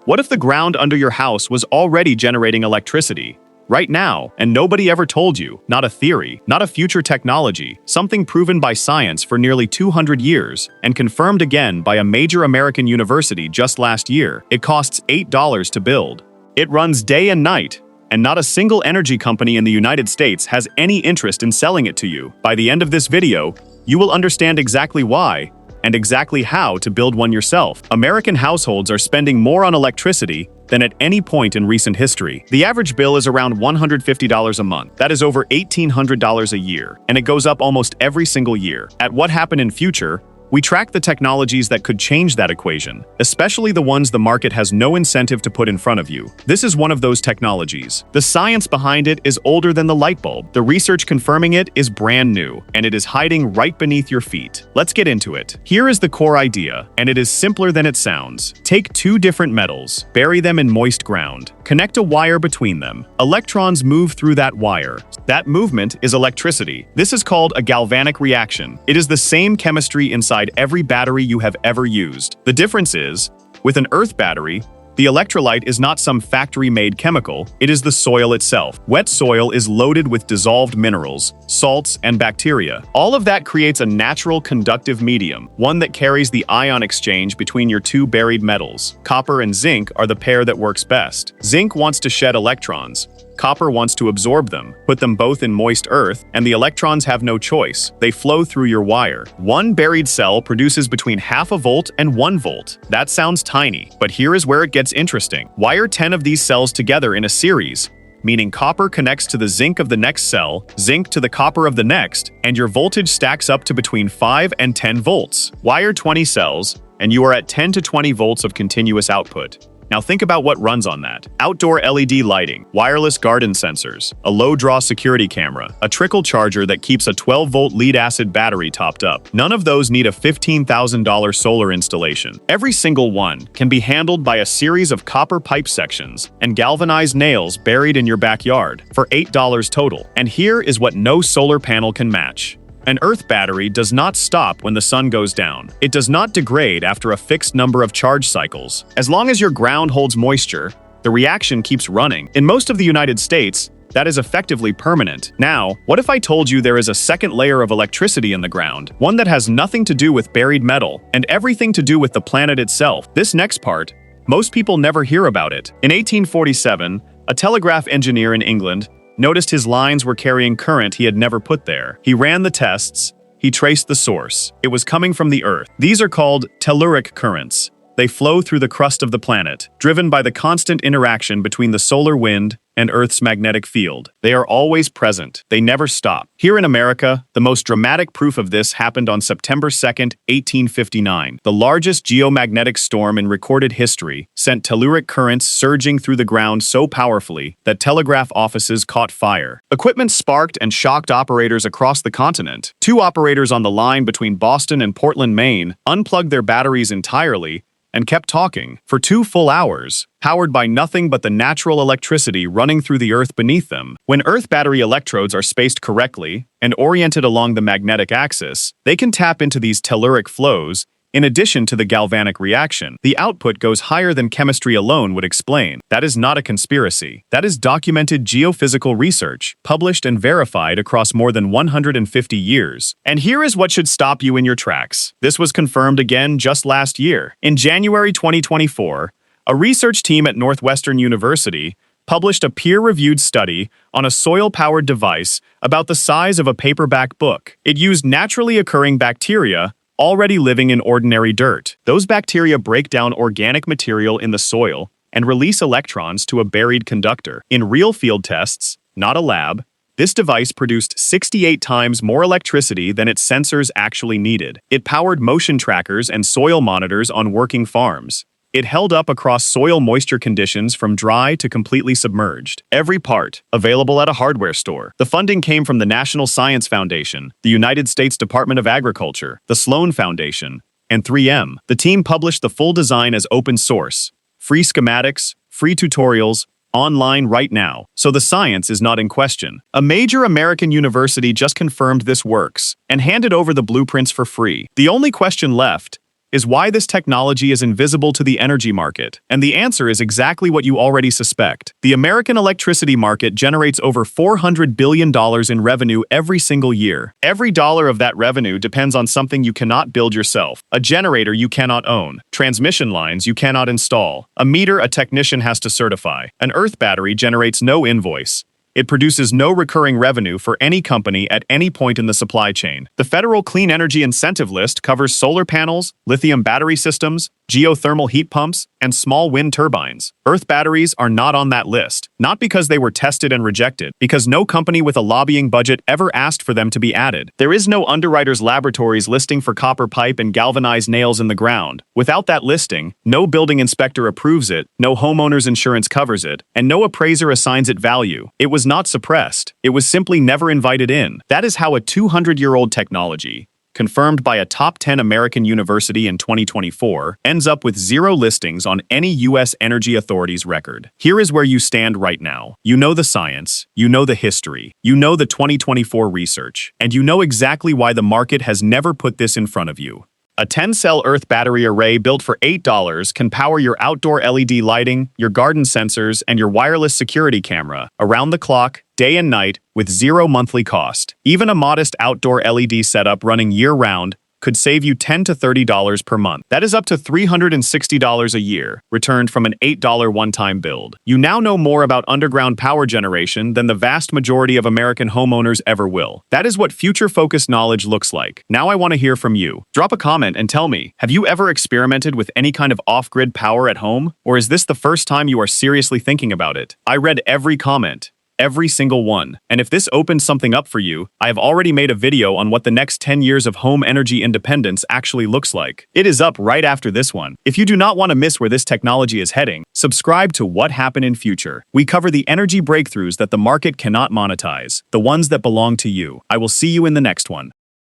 What if the ground under your house was already generating electricity? Right now, and nobody ever told you, not a theory, not a future technology, something proven by science for nearly 200 years, and confirmed again by a major American university just last year. It costs $8 to build. It runs day and night, and not a single energy company in the United States has any interest in selling it to you. By the end of this video, you will understand exactly why, and exactly how to build one yourself. American households are spending more on electricity than at any point in recent history. The average bill is around $150 a month. That is over $1,800 a year, and it goes up almost every single year. At What Happened in Future, we track the technologies that could change that equation, especially the ones the market has no incentive to put in front of you. This is one of those technologies. The science behind it is older than the light bulb. The research confirming it is brand new, and it is hiding right beneath your feet. Let's get into it. Here is the core idea, and it is simpler than it sounds. Take two different metals, bury them in moist ground, connect a wire between them. Electrons move through that wire. That movement is electricity. This is called a galvanic reaction. It is the same chemistry inside every battery you have ever used. The difference is, with an earth battery, the electrolyte is not some factory-made chemical, it is the soil itself. Wet soil is loaded with dissolved minerals, salts, and bacteria. All of that creates a natural conductive medium, one that carries the ion exchange between your two buried metals. Copper and zinc are the pair that works best. Zinc wants to shed electrons. Copper wants to absorb them. Put them both in moist earth, and the electrons have no choice. They flow through your wire. One buried cell produces between 0.5 volt and 1 volt. That sounds tiny, but here is where it gets interesting. Wire 10 of these cells together in a series, meaning copper connects to the zinc of the next cell, zinc to the copper of the next, and your voltage stacks up to between 5 and 10 volts. Wire 20 cells, and you are at 10 to 20 volts of continuous output. Now think about what runs on that. Outdoor LED lighting, wireless garden sensors, a low-draw security camera, a trickle charger that keeps a 12-volt lead-acid battery topped up. None of those need a $15,000 solar installation. Every single one can be handled by a series of copper pipe sections and galvanized nails buried in your backyard for $8 total. And here is what no solar panel can match. An earth battery does not stop when the sun goes down. It does not degrade after a fixed number of charge cycles. As long as your ground holds moisture, the reaction keeps running. In most of the United States, that is effectively permanent. Now, what if I told you there is a second layer of electricity in the ground, one that has nothing to do with buried metal and everything to do with the planet itself? This next part, most people never hear about it. In 1847, a telegraph engineer in England noticed his lines were carrying current he had never put there. He ran the tests. He traced the source. It was coming from the Earth. These are called telluric currents. They flow through the crust of the planet, driven by the constant interaction between the solar wind and Earth's magnetic field. They are always present. They never stop. Here in America, the most dramatic proof of this happened on September 2nd, 1859. The largest geomagnetic storm in recorded history sent telluric currents surging through the ground so powerfully that telegraph offices caught fire. Equipment sparked and shocked operators across the continent. Two operators on the line between Boston and Portland, Maine, unplugged their batteries entirely and kept talking for 2 full hours, powered by nothing but the natural electricity running through the earth beneath them. When earth battery electrodes are spaced correctly and oriented along the magnetic axis, they can tap into these telluric flows. In addition to the galvanic reaction, the output goes higher than chemistry alone would explain. That is not a conspiracy. That is documented geophysical research, published and verified across more than 150 years. And here is what should stop you in your tracks. This was confirmed again just last year. In January 2024, a research team at Northwestern University published a peer-reviewed study on a soil-powered device about the size of a paperback book. It used naturally occurring bacteria already living in ordinary dirt. Those bacteria break down organic material in the soil and release electrons to a buried conductor. In real field tests, not a lab, this device produced 68 times more electricity than its sensors actually needed. It powered motion trackers and soil monitors on working farms. It held up across soil moisture conditions from dry to completely submerged. Every part, available at a hardware store. The funding came from the National Science Foundation, the United States Department of Agriculture, the Sloan Foundation, and 3M. The team published the full design as open source. Free schematics, free tutorials, online right now. So the science is not in question. A major American university just confirmed this works and handed over the blueprints for free. The only question left is why this technology is invisible to the energy market. And the answer is exactly what you already suspect. The American electricity market generates over $400 billion in revenue every single year. Every dollar of that revenue depends on something you cannot build yourself. A generator you cannot own. Transmission lines you cannot install. A meter a technician has to certify. An earth battery generates no invoice. It produces no recurring revenue for any company at any point in the supply chain. The Federal Clean Energy Incentive List covers solar panels, lithium battery systems, geothermal heat pumps, and small wind turbines. Earth batteries are not on that list, not because they were tested and rejected, because no company with a lobbying budget ever asked for them to be added. There is no Underwriters Laboratories listing for copper pipe and galvanized nails in the ground. Without that listing, no building inspector approves it, no homeowner's insurance covers it, and no appraiser assigns it value. It was not suppressed. It was simply never invited in. That is how a 200-year-old technology, confirmed by a top 10 American university in 2024, ends up with 0 listings on any U.S. Energy Authority's record. Here is where you stand right now. You know the science, you know the history, you know the 2024 research, and you know exactly why the market has never put this in front of you. A 10-cell Earth battery array built for $8 can power your outdoor LED lighting, your garden sensors, and your wireless security camera, around the clock, day and night, with 0 monthly cost. Even a modest outdoor LED setup running year-round could save you $10 to $30 per month. That is up to $360 a year, returned from an $8 one-time build. You now know more about underground power generation than the vast majority of American homeowners ever will. That is what future-focused knowledge looks like. Now I want to hear from you. Drop a comment and tell me, have you ever experimented with any kind of off-grid power at home? Or is this the first time you are seriously thinking about it? I read every comment. Every single one. And if this opens something up for you, I have already made a video on what the next 10 years of home energy independence actually looks like. It is up right after this one. If you do not want to miss where this technology is heading, subscribe to What Happened in Future. We cover the energy breakthroughs that the market cannot monetize, the ones that belong to you. I will see you in the next one.